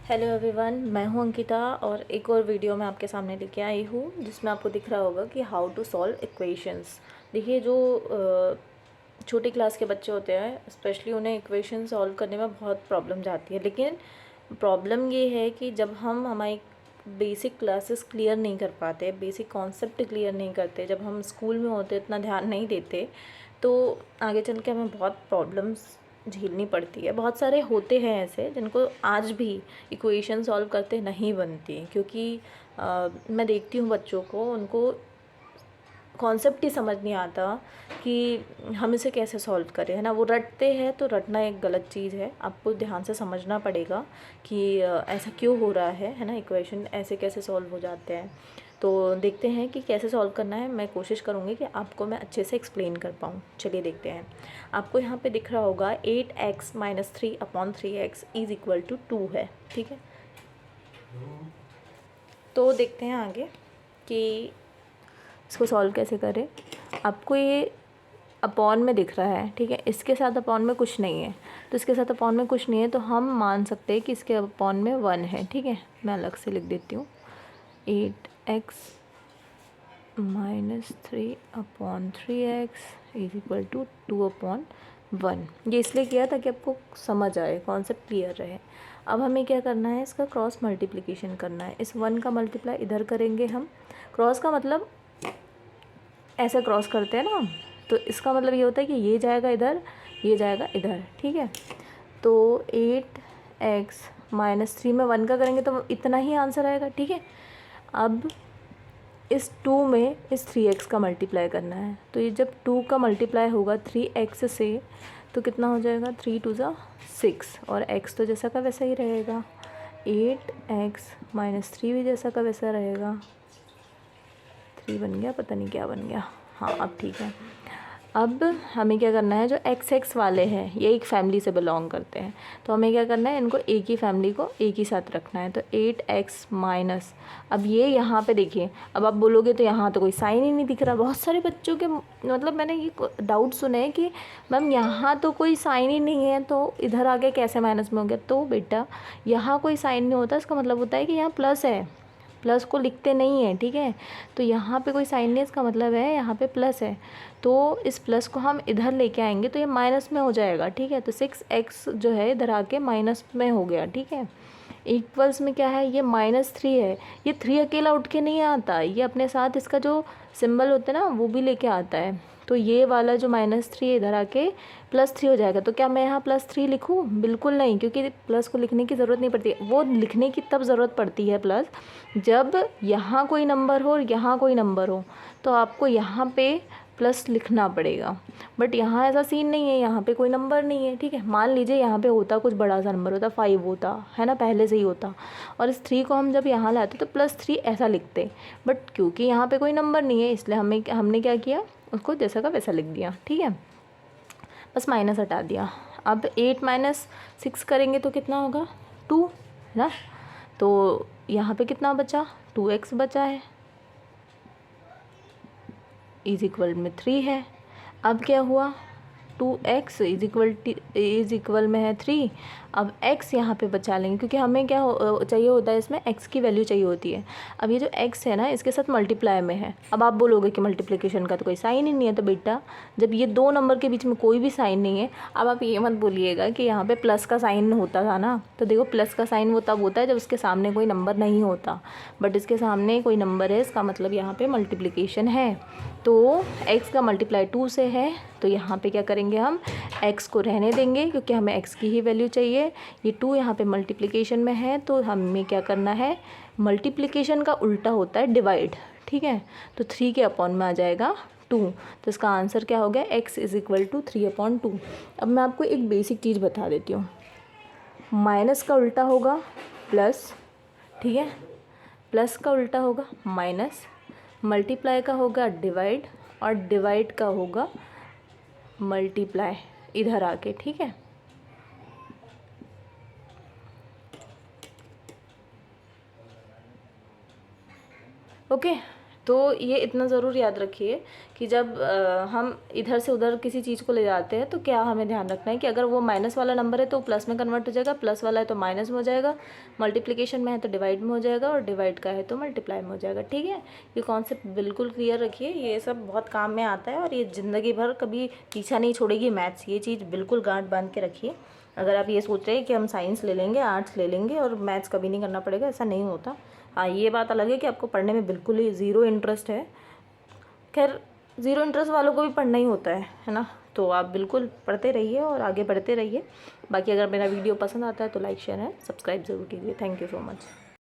Hello everyone, मैं हूं अंकिता और एक और वीडियो मैं आपके सामने लेके आई हूं जिसमें आपको दिख रहा होगा कि हाउ टू सॉल्व इक्वेशंस। देखिए, जो छोटी क्लास के बच्चे होते हैं स्पेशली उन्हें इक्वेशन सॉल्व करने में बहुत प्रॉब्लम जाती है। लेकिन प्रॉब्लम ये है कि जब हम हमारी बेसिक क्लासेस क्लियर नहीं कर पाते, बेसिक कॉन्सेप्ट क्लियर नहीं करते, जब हम स्कूल में होते इतना ध्यान नहीं देते, तो आगे चल के हमें बहुत प्रॉब्लम्स झेलनी पड़ती है। बहुत सारे होते हैं ऐसे जिनको आज भी इक्वेशन सॉल्व करते नहीं बनती, क्योंकि मैं देखती हूँ बच्चों को, उनको कॉन्सेप्ट ही समझ नहीं आता कि हम इसे कैसे सॉल्व करें, है ना। वो रटते हैं, तो रटना एक गलत चीज़ है। आपको ध्यान से समझना पड़ेगा कि ऐसा क्यों हो रहा है ना, इक्वेशन ऐसे कैसे सॉल्व हो जाते हैं। तो देखते हैं कि कैसे सॉल्व करना है। मैं कोशिश करूँगी कि आपको मैं अच्छे से एक्सप्लेन कर पाऊँ। चलिए देखते हैं। आपको यहाँ पे दिख रहा होगा 8x - 3/3x is equal to 2 है, ठीक है। तो देखते हैं आगे कि इसको सॉल्व कैसे करें। आपको ये अपॉन में दिख रहा है, ठीक है। इसके साथ अपॉन में कुछ नहीं है, तो इसके साथ अपॉन में कुछ नहीं है तो हम मान सकते हैं कि इसके अपॉन में 1 है, ठीक है। मैं अलग से लिख देती हूँ, 8x - 3/3x is equal to 2/1। ये इसलिए किया ताकि आपको समझ आए, कॉन्सेप्ट क्लियर रहे। अब हमें क्या करना है, इसका क्रॉस मल्टीप्लिकेशन करना है। इस 1 का मल्टीप्लाई इधर करेंगे हम। क्रॉस का मतलब ऐसे क्रॉस करते हैं ना हम, तो इसका मतलब ये होता है कि ये जाएगा इधर, ये जाएगा इधर, ठीक है। तो 8x - 3 में 1 का करेंगे तो इतना ही आंसर आएगा, ठीक है। अब इस 2 में इस 3x का मल्टीप्लाई करना है, तो ये जब 2 का मल्टीप्लाई होगा 3x से तो कितना हो जाएगा, 3 2 ज़ा 6, और x तो जैसा का वैसा ही रहेगा। 8x - 3 भी जैसा का वैसा रहेगा। 3 बन गया, पता नहीं क्या बन गया। हाँ, अब ठीक है। अब हमें क्या करना है, जो x वाले हैं ये एक फैमिली से बिलोंग करते हैं, तो हमें क्या करना है, इनको एक ही फैमिली को एक ही साथ रखना है। तो 8x माइनस, अब ये यहाँ पे देखिए, अब आप बोलोगे तो यहाँ तो कोई साइन ही नहीं दिख रहा। बहुत सारे बच्चों के मतलब मैंने ये डाउट सुने कि मैम यहाँ तो कोई साइन ही नहीं है, तो इधर आके कैसे माइनस में हो गया। तो बेटा, यहाँ कोई साइन नहीं होता, इसका मतलब होता है कि यहाँ प्लस है। प्लस को लिखते नहीं है, ठीक है। तो यहाँ पे कोई साइन नहीं, इसका मतलब है यहाँ पे प्लस है। तो इस प्लस को हम इधर लेके आएंगे तो ये माइनस में हो जाएगा, ठीक है। तो 6x जो है इधर आके माइनस में हो गया, ठीक है। इक्वल्स में क्या है, ये -3 है। ये 3 अकेला उठ के नहीं आता, ये अपने साथ इसका जो सिंबल होता है ना वो भी लेके आता है। तो ये वाला जो -3 है इधर आके +3 हो जाएगा। तो क्या मैं यहाँ +3 लिखूँ? बिल्कुल नहीं, क्योंकि प्लस को लिखने की ज़रूरत नहीं पड़ती। वो लिखने की तब ज़रूरत पड़ती है प्लस, जब यहाँ कोई नंबर हो और यहाँ कोई नंबर हो, तो आपको यहाँ पे प्लस लिखना पड़ेगा। बट यहाँ ऐसा सीन नहीं है, यहाँ पे कोई नंबर नहीं है, ठीक है। मान लीजिए यहाँ पे होता कुछ बड़ा सा नंबर, होता 5 होता, है ना, पहले से ही होता, और इस 3 को हम जब यहाँ लाते तो +3 ऐसा लिखते। बट क्योंकि यहाँ पे कोई नंबर नहीं है, इसलिए हमने क्या किया, उसको जैसा का वैसा लिख दिया, ठीक है। बस माइनस हटा दिया। अब 8 - 6 करेंगे तो कितना होगा, 2, है ना। तो यहाँ पे कितना बचा, 2x बचा है, इज इक्वल में 3 है। अब क्या हुआ, 2x इज इक्वल में है 3। अब x यहाँ पे बचा लेंगे, क्योंकि हमें क्या चाहिए होता है, इसमें x की वैल्यू चाहिए होती है। अब ये जो x है ना, इसके साथ मल्टीप्लाई में है। अब आप बोलोगे कि मल्टीप्लिकेशन का तो कोई साइन ही नहीं है। तो बेटा, जब ये दो नंबर के बीच में कोई भी साइन नहीं है, अब आप ये मत बोलिएगा कि यहाँ पे प्लस का साइन होता था ना। तो देखो, प्लस का साइन वो तब होता है जब उसके सामने कोई नंबर नहीं होता, बट इसके सामने कोई नंबर है, इसका मतलब यहाँ पे मल्टीप्लिकेशन है। तो x का मल्टीप्लाई 2 से है, तो यहाँ पे क्या करेंगे, हम x को रहने देंगे क्योंकि हमें x की ही वैल्यू चाहिए। ये 2 यहाँ पे मल्टीप्लिकेशन में है, तो हमें क्या करना है, मल्टीप्लिकेशन का उल्टा होता है डिवाइड, ठीक है। तो 3 के अपॉन में आ जाएगा 2। तो इसका आंसर क्या हो गया, x इज़ इक्वल टू 3/2। अब मैं आपको एक बेसिक चीज़ बता देती हूँ, माइनस का उल्टा होगा प्लस, ठीक है। प्लस का उल्टा होगा माइनस, मल्टीप्लाई का होगा डिवाइड, और डिवाइड का होगा मल्टीप्लाई इधर आके, ठीक है। ओके, तो ये इतना ज़रूर याद रखिए कि जब हम इधर से उधर किसी चीज़ को ले जाते हैं तो क्या हमें ध्यान रखना है कि अगर वो माइनस वाला नंबर है तो प्लस में कन्वर्ट हो जाएगा, प्लस वाला है तो माइनस में हो जाएगा, मल्टीप्लिकेशन में है तो डिवाइड में हो जाएगा, और डिवाइड का है तो मल्टीप्लाई में हो जाएगा। ठीक है, ये कॉन्सेप्ट बिल्कुल क्लियर रखिए, ये सब बहुत काम में आता है और ये ज़िंदगी भर कभी पीछा नहीं छोड़ेगी मैथ्स। ये चीज़ बिल्कुल गांठ बांध के रखिए। अगर आप ये सोच रहे हैं कि हम साइंस ले लेंगे, आर्ट्स ले लेंगे और मैथ्स कभी नहीं करना पड़ेगा, ऐसा नहीं होता। हाँ, ये बात अलग है कि आपको पढ़ने में बिल्कुल ही ज़ीरो इंटरेस्ट है। खैर, ज़ीरो इंटरेस्ट वालों को भी पढ़ना ही होता है ना। तो आप बिल्कुल पढ़ते रहिए और आगे बढ़ते रहिए। बाकी अगर मेरा वीडियो पसंद आता है तो लाइक शेयर एंड सब्सक्राइब ज़रूर कीजिए। Thank you so much.